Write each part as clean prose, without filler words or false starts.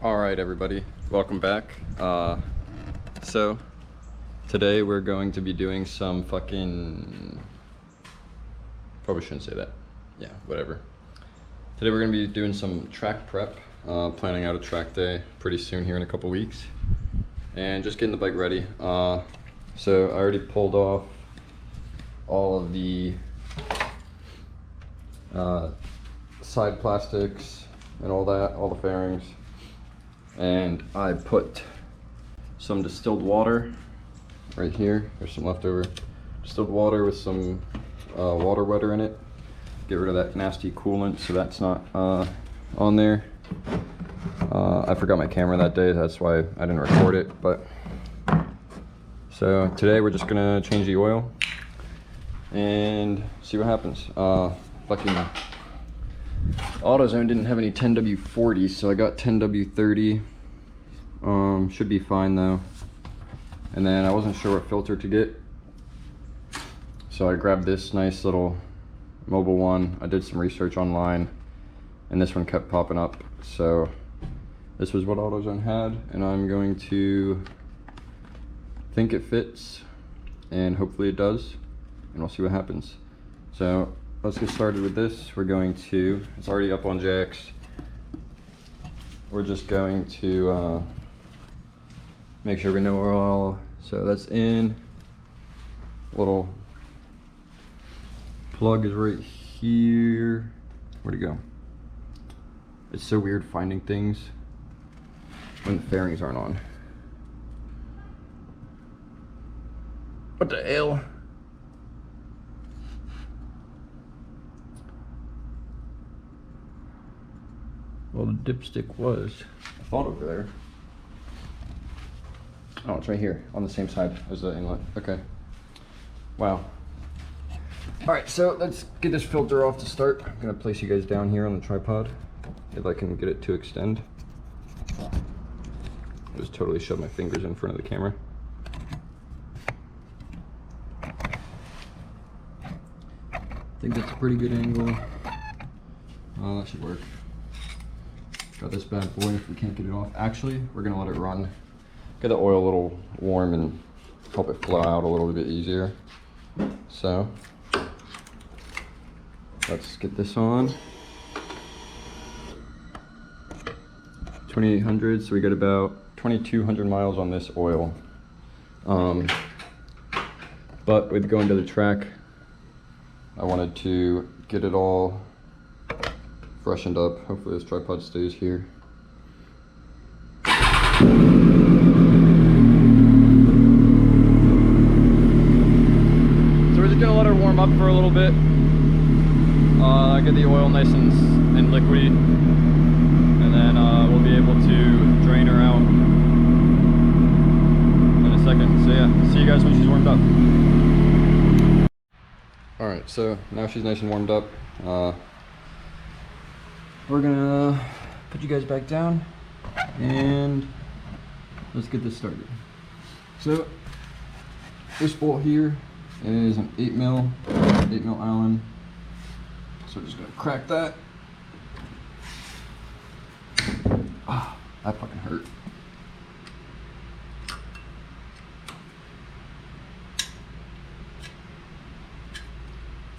All right, everybody, welcome back. So today we're going to be doing some probably shouldn't say that. Yeah, whatever. Today we're gonna be doing some track prep, planning out a track day pretty soon here in a couple weeks, and just getting the bike ready. So I already pulled off all of the side plastics and all that, all the fairings. And I put some distilled water right here. There's some leftover distilled water with some water wetter in it. Get rid of that nasty coolant so that's not on there. I forgot my camera that day, that's why I didn't record it. But so today we're just gonna change the oil and see what happens. Lucky me. AutoZone didn't have any 10W40, so I got 10W30. Should be fine though. And then I wasn't sure what filter to get, so I grabbed this nice little mobile one. I did some research online, and this one kept popping up. So this was what AutoZone had, and I'm going to think it fits, and hopefully it does, and we'll see what happens. So let's get started with this. We're going to, it's already up on Jax. We're just going to make sure we know we're all, so that's in. Little plug is right here. Where'd it go? It's so weird finding things when the fairings aren't on. What the hell? Well, the dipstick was, I thought, over there. Oh, it's right here on the same side as the inlet. Okay. Wow. All right, so let's get this filter off to start. I'm gonna place you guys down here on the tripod if I can get it to extend. I just totally shoved my fingers in front of the camera. I think that's a pretty good angle. That should work. Got this bad boy if we can't get it off. Actually, we're gonna let it run. Get the oil a little warm and help it flow out a little bit easier. So let's get this on. 2800, so we got about 2200 miles on this oil. But with going to the track, I wanted to get it all freshened up. Hopefully this tripod stays here. So we're just gonna let her warm up for a little bit. Get the oil nice and liquidy, and then we'll be able to drain her out in a second. So yeah, see you guys when she's warmed up. All right, so now she's nice and warmed up. We're gonna put you guys back down and let's get this started. So this bolt here is an 8 mil Allen. So we're just gonna crack that. Ah, that fucking hurt.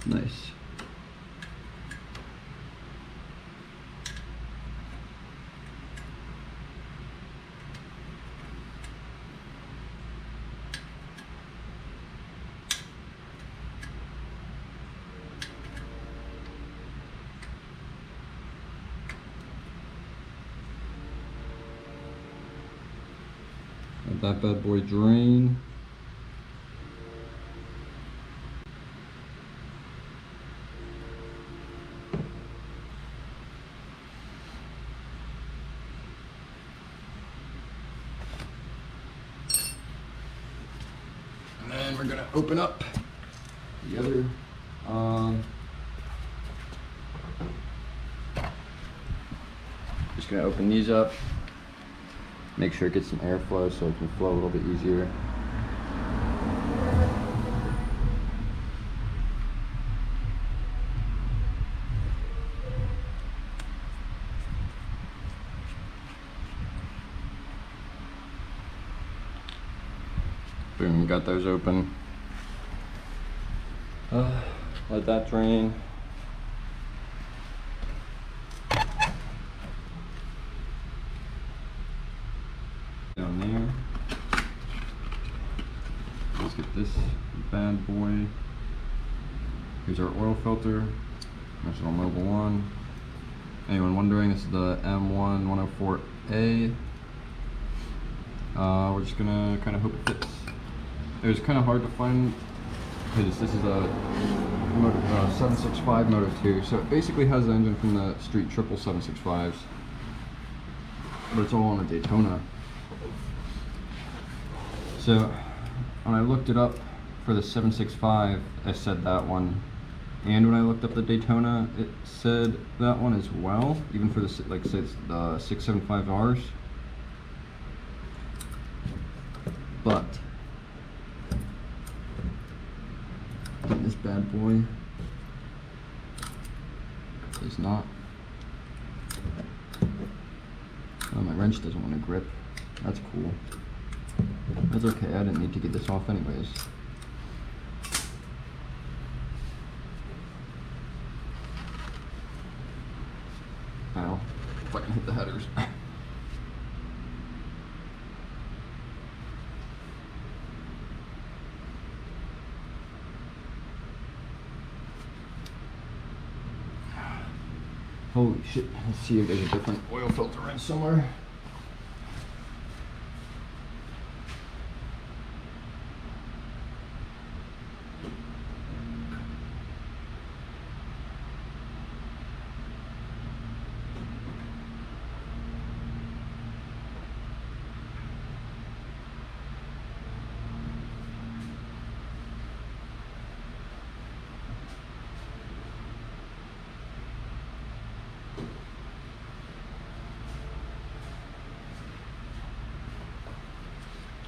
Nice. Let that bad boy drain. And then we're gonna open up the other just gonna open these up. Make sure it gets some airflow so it can flow a little bit easier. Boom, got those open. Let that drain. Down there. Let's get this bad boy. Here's our oil filter. There's our Mobil 1. Anyone wondering, this is the M1 104A. We're just gonna kind of hope it fits. It was kind of hard to find because this is a 765 Moto 2, so it basically has the engine from the street 765s, but it's all on a Daytona. So when I looked it up for the 765, I said that one, and when I looked up the Daytona, it said that one as well, even for the, like, say it's the 675Rs. But this bad boy is not. Oh, my wrench doesn't want to grip. That's cool. That's okay, I didn't need to get this off anyways. Ow, if I can hit the headers. Holy shit, let's see if there's a different oil filter wrench somewhere.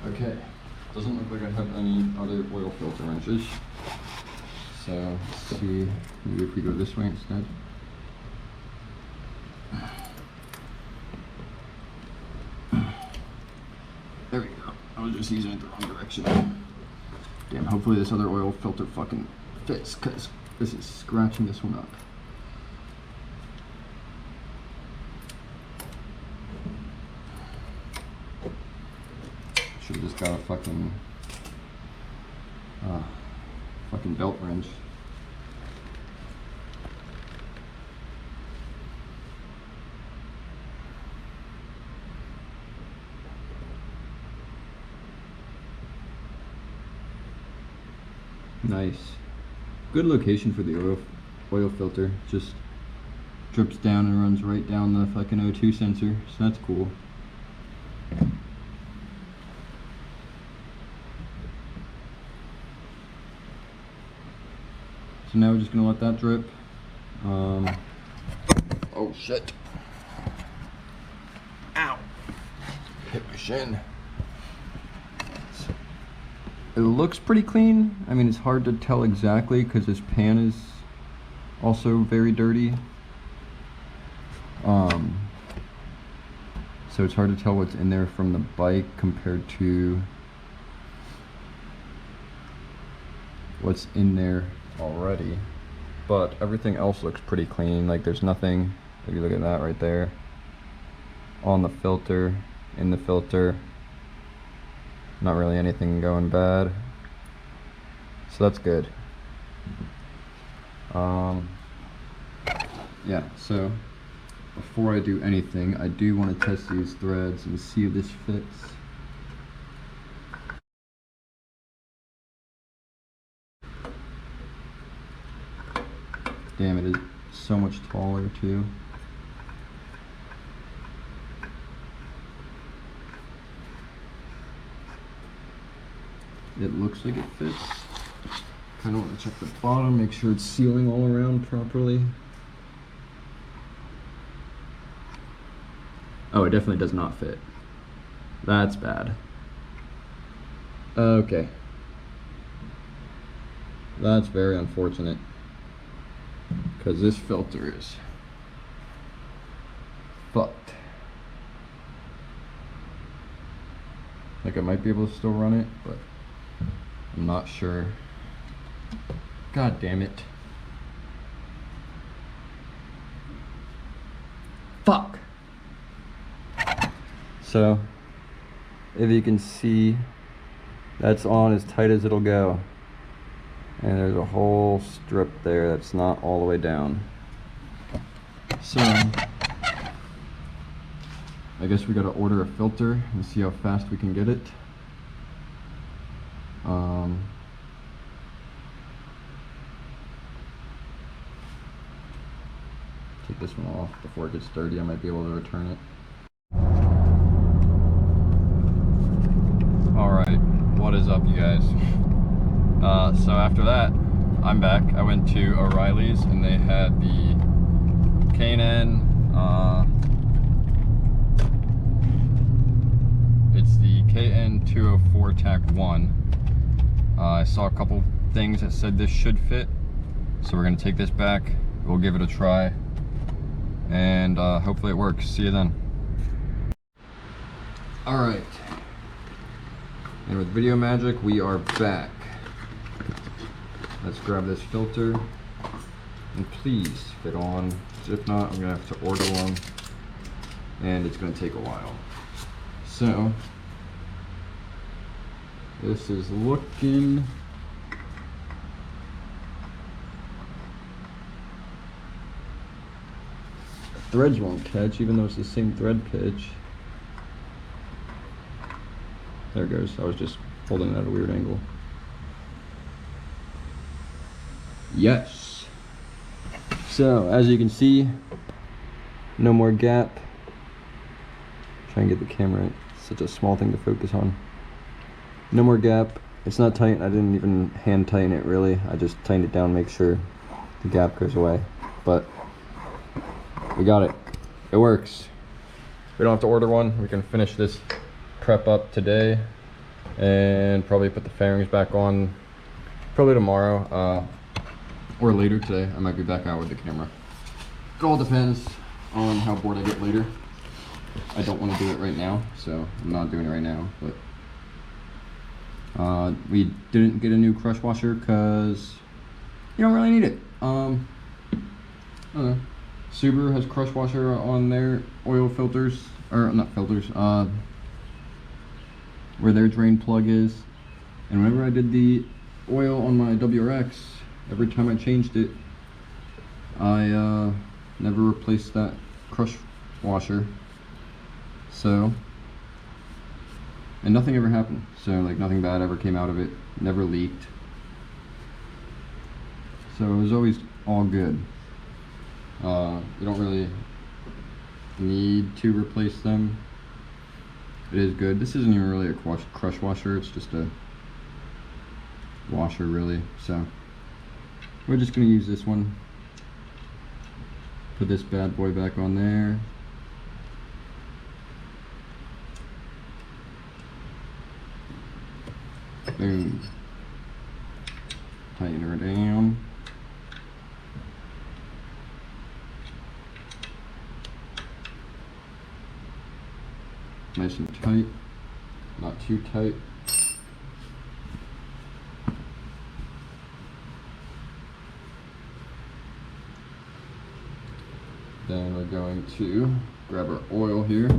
Okay, doesn't look like I have any other oil filter wrenches. So let's see, maybe if we go this way instead. There we go. I was just using it the wrong direction. Damn, hopefully this other oil filter fucking fits, because this is scratching this one up. Should've just got a fucking belt wrench. Nice. Good location for the oil filter. Just drips down and runs right down the fucking O2 sensor, so that's cool. So now we're just gonna let that drip. Oh shit. Ow. Hit my shin. It looks pretty clean. I mean, it's hard to tell exactly because this pan is also very dirty. So it's hard to tell what's in there from the bike compared to what's in there already, but everything else looks pretty clean. Like, there's nothing, if you look at that right there, on the filter, in the filter, not really anything going bad, so that's good. Yeah, so before I do anything, I do want to test these threads and see if this fits. Damn, it is so much taller too. It looks like it fits. Kind of want to check the bottom, make sure it's sealing all around properly. Oh, it definitely does not fit. That's bad. Okay. That's very unfortunate, because this filter is fucked. Like, I might be able to still run it, but I'm not sure. God damn it. Fuck! So, if you can see, that's on as tight as it'll go. And there's a whole strip there that's not all the way down. So, I guess we gotta order a filter and see how fast we can get it. Take this one off before it gets dirty. I might be able to return it. Alright, what is up, you guys? So after that, I'm back. I went to O'Reilly's and they had the K&N, it's the KN 204 TAC 1. I saw a couple things that said this should fit, so we're gonna take this back. We'll give it a try, and hopefully it works. See you then. All right, and with Video Magic, we are back. Let's grab this filter, and please fit on. If not, I'm gonna have to order one, and it's gonna take a while. So, this is looking threads won't catch, even though it's the same thread pitch. There it goes. I was just holding it at a weird angle. Yes. So, as you can see, no more gap. Try and get the camera. It's such a small thing to focus on. No more gap. It's not tight. I didn't even hand tighten it really. I just tightened it down, make sure the gap goes away. But we got it. It works. We don't have to order one. We can finish this prep up today and probably put the fairings back on probably tomorrow or later today. I might be back out with the camera. It all depends on how bored I get later. I don't want to do it right now, so I'm not doing it right now. But we didn't get a new crush washer because you don't really need it. I don't know. Subaru has crush washer on their oil filters, or not filters, where their drain plug is. And whenever I did the oil on my WRX, every time I changed it, I never replaced that crush washer. So, and nothing ever happened. So like nothing bad ever came out of it, never leaked. So it was always all good. You don't really need to replace them. It is good. This isn't even really a crush washer, it's just a washer really. So we're just gonna use this one. Put this bad boy back on there. Boom. Tighten her down. Nice and tight, not too tight. Then we're going to grab our oil here.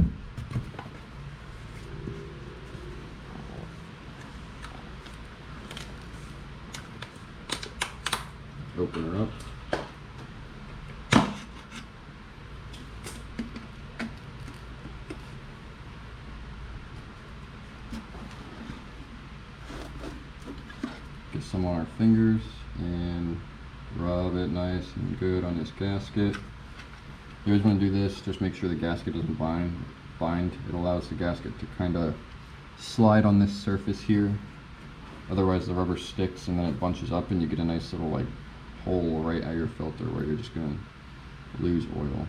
Open her up. Get some on our fingers and rub it nice and good on this gasket. You always want to do this, just make sure the gasket doesn't bind. It allows the gasket to kind of slide on this surface here. Otherwise the rubber sticks and then it bunches up and you get a nice little like hole right at your filter where you're just going to lose oil.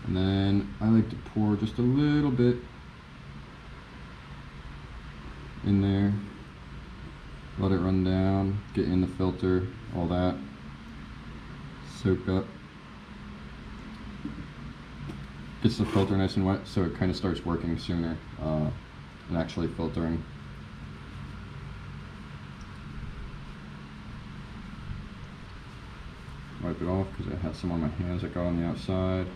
And then I like to pour just a little bit in there. Let it run down, get in the filter, all that, soak up. Gets the filter nice and wet so it kind of starts working sooner and actually filtering. wiped it off because I had some on my hands that got on the outside.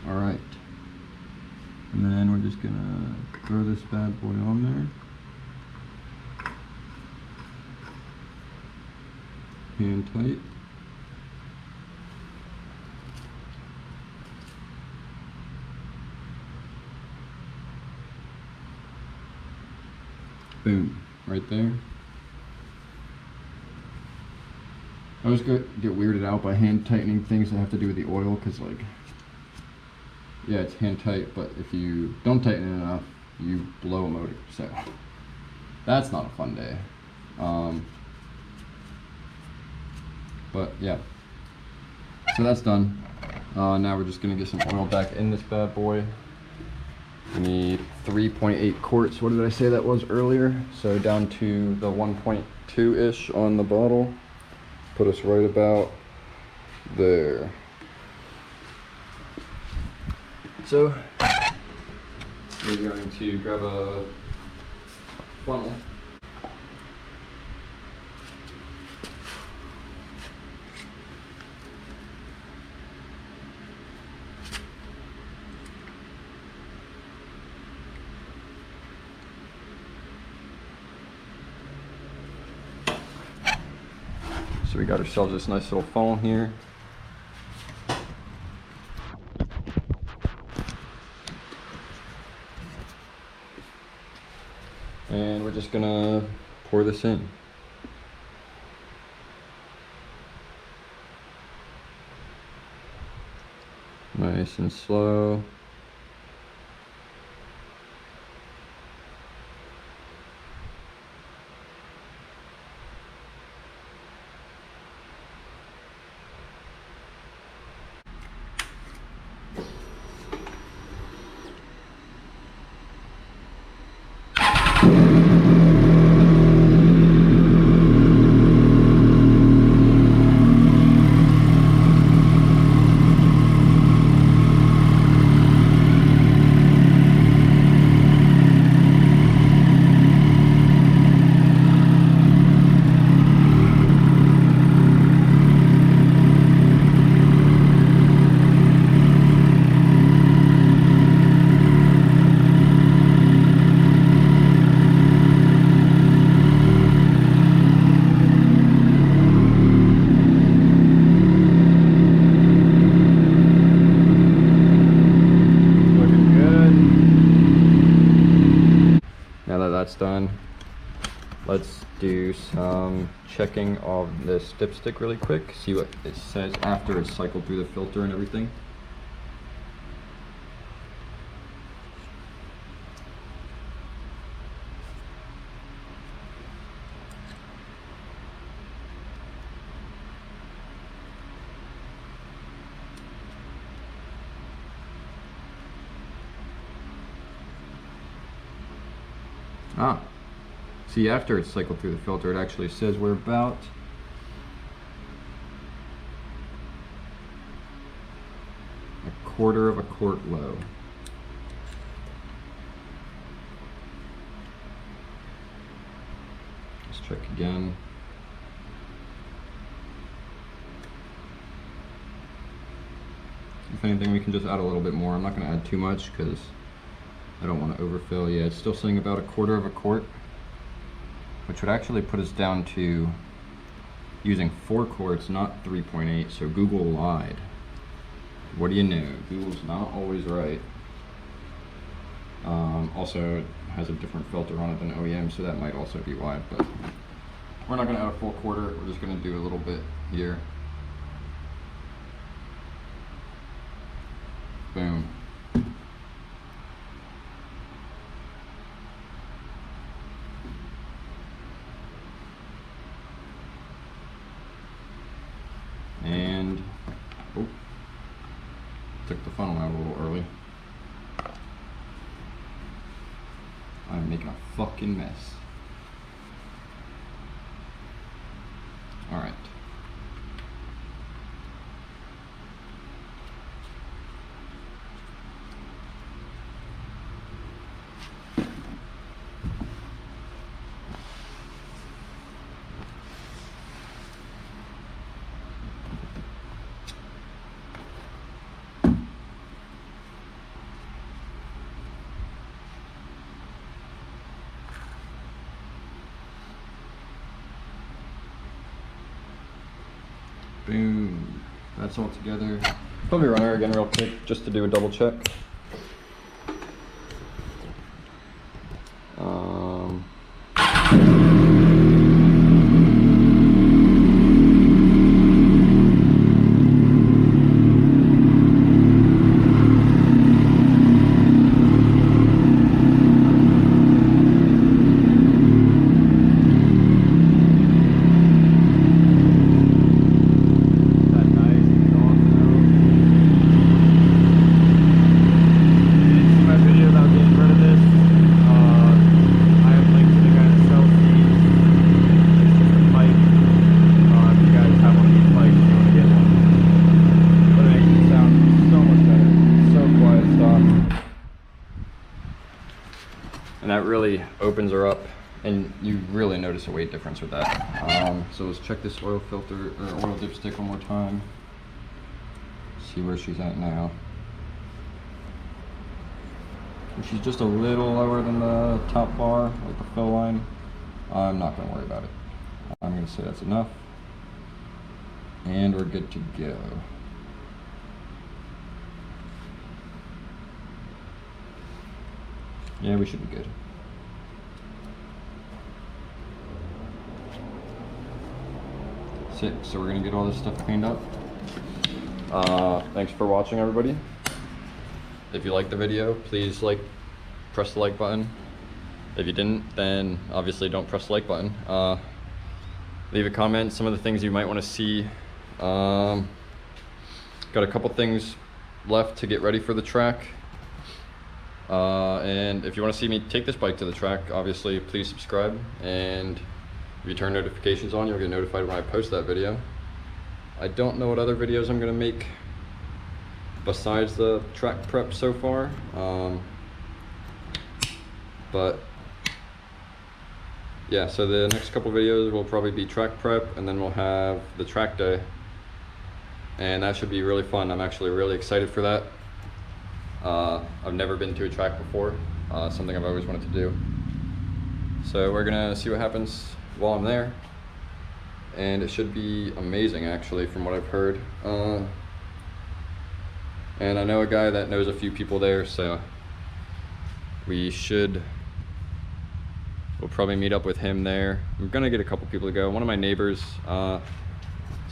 All right. And then we're just gonna throw this bad boy on there. Hand tight. Boom, right there. I always get weirded out by hand tightening things that have to do with the oil, because like, yeah, it's hand tight, but if you don't tighten it enough, you blow a motor. So that's not a fun day. But yeah, so that's done. Now we're just gonna get some oil back in this bad boy. We need 3.8 quarts. What did I say that was earlier? So down to the 1.2-ish on the bottle. Put us right about there. So we're going to grab a funnel. So we got ourselves this nice little funnel here. And we're just gonna pour this in. Nice and slow. That's done. Let's do some checking of this dipstick really quick, see what it says after it's cycled through the filter and everything. Ah, see, after it's cycled through the filter, it actually says we're about a quarter of a quart low. Let's check again. If anything, we can just add a little bit more. I'm not going to add too much because I don't want to overfill. Yeah, it's still saying about a quarter of a quart, which would actually put us down to using 4 quarts, not 3.8, so Google lied. What do you know? Google's not always right. Also, it has a different filter on it than OEM, so that might also be why, but we're not going to add a full quarter. We're just going to do a little bit here. Boom. And took the funnel out a little early. I'm making a fucking mess. All right. Boom. That's all together. Probably run her again real quick just to do a double check. And that really opens her up, and you really notice a weight difference with that. So let's check this oil filter or oil dipstick one more time. See where she's at now. And she's just a little lower than the top bar, like the fill line. I'm not going to worry about it. I'm going to say that's enough, and we're good to go. Yeah, we should be good. Sick. So we're gonna get all this stuff cleaned up. Thanks for watching, everybody. If you liked the video, please press the like button. If you didn't, then obviously don't press the like button. Leave a comment, some of the things you might want to see. Got a couple things left to get ready for the track. And if you want to see me take this bike to the track, obviously please subscribe, and if you turn notifications on, you'll get notified when I post that video. I don't know what other videos I'm going to make besides the track prep so far, but yeah, so the next couple videos will probably be track prep, and then we'll have the track day, and that should be really fun. I'm actually really excited for that. I've never been to a track before, something I've always wanted to do. So we're gonna see what happens while I'm there, and it should be amazing actually from what I've heard. And I know a guy that knows a few people there, so we'll probably meet up with him there. I'm gonna get a couple people to go. One of my neighbors, so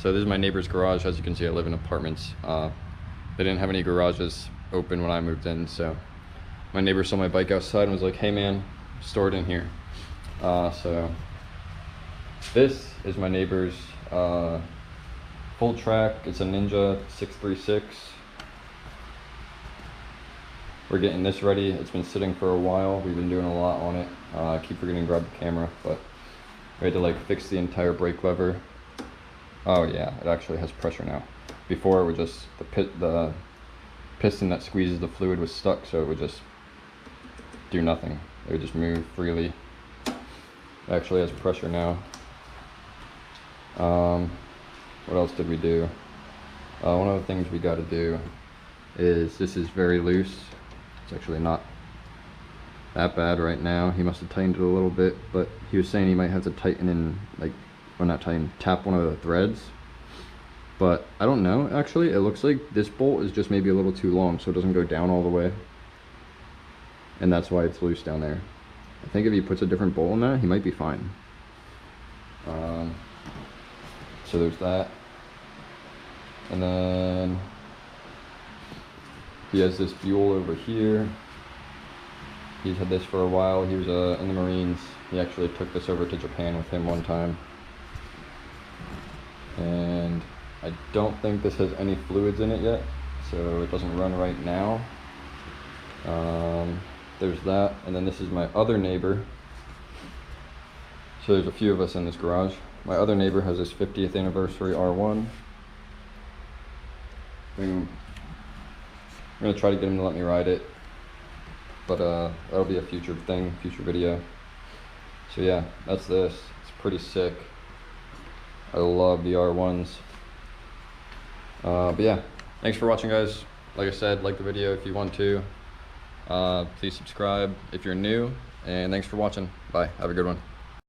this is my neighbor's garage. As you can see, I live in apartments. They didn't have any garages open when I moved in, so my neighbor saw my bike outside and was like, hey man, store it in here. So this is my neighbor's full track. It's a Ninja 636. We're getting this ready. It's been sitting for a while. We've been doing a lot on it. I keep forgetting to grab the camera, but we had to fix the entire brake lever. Oh yeah, it actually has pressure now. Before it would just, the piston that squeezes the fluid was stuck, so it would just do nothing. It would just move freely. It actually has pressure now. What else did we do? One of the things we got to do is, this is very loose. It's actually not that bad right now. He must have tightened it a little bit, but he was saying he might have to tighten in, well, not tighten, tap one of the threads. But I don't know, actually. It looks like this bolt is just maybe a little too long, so it doesn't go down all the way. And that's why it's loose down there. I think if he puts a different bolt in that, he might be fine. So there's that. And then he has this Buell over here. He's had this for a while. He was in the Marines. He actually took this over to Japan with him one time. And I don't think this has any fluids in it yet, so it doesn't run right now. There's that, and then this is my other neighbor. So there's a few of us in this garage. My other neighbor has this 50th anniversary R1. I'm gonna try to get him to let me ride it, but that'll be a future thing, future video. So yeah, that's this. It's pretty sick. I love the R1s. But yeah, thanks for watching, guys. Like I said, like the video if you want to. Please subscribe if you're new, and thanks for watching. Bye. Have a good one.